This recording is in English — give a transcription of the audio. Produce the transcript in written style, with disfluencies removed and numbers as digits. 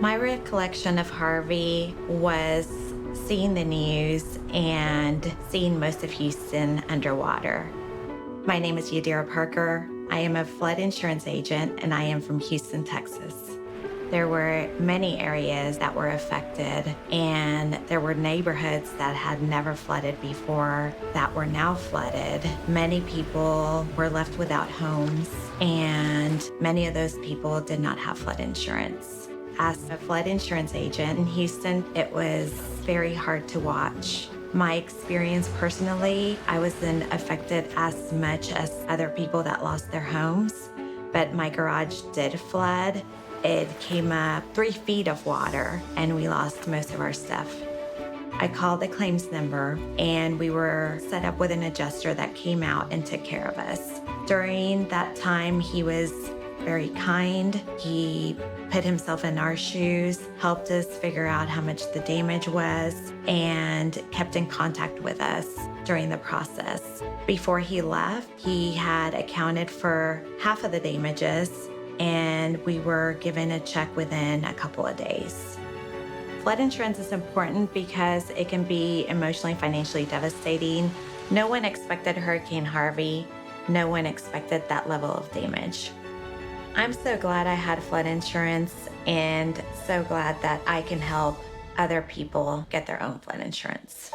My recollection of Harvey was seeing the news and seeing most of Houston underwater. My name is Yadira Parker. I am a flood insurance agent and I am from Houston, Texas. There were many areas that were affected, and there were neighborhoods that had never flooded before that were now flooded. Many people were left without homes, and many of those people did not have flood insurance. As a flood insurance agent in Houston, it was very hard to watch. My experience personally, I wasn't affected as much as other people that lost their homes, but my garage did flood. It came up 3 feet of water and we lost most of our stuff. I called the claims number and we were set up with an adjuster that came out and took care of us. During that time, he was very kind. He put himself in our shoes, helped us figure out how much the damage was, and kept in contact with us during the process. Before he left, he had accounted for half of the damages, and we were given a check within a couple of days. Flood insurance is important because it can be emotionally and financially devastating. No one expected Hurricane Harvey. No one expected that level of damage. I'm so glad I had flood insurance and so glad that I can help other people get their own flood insurance.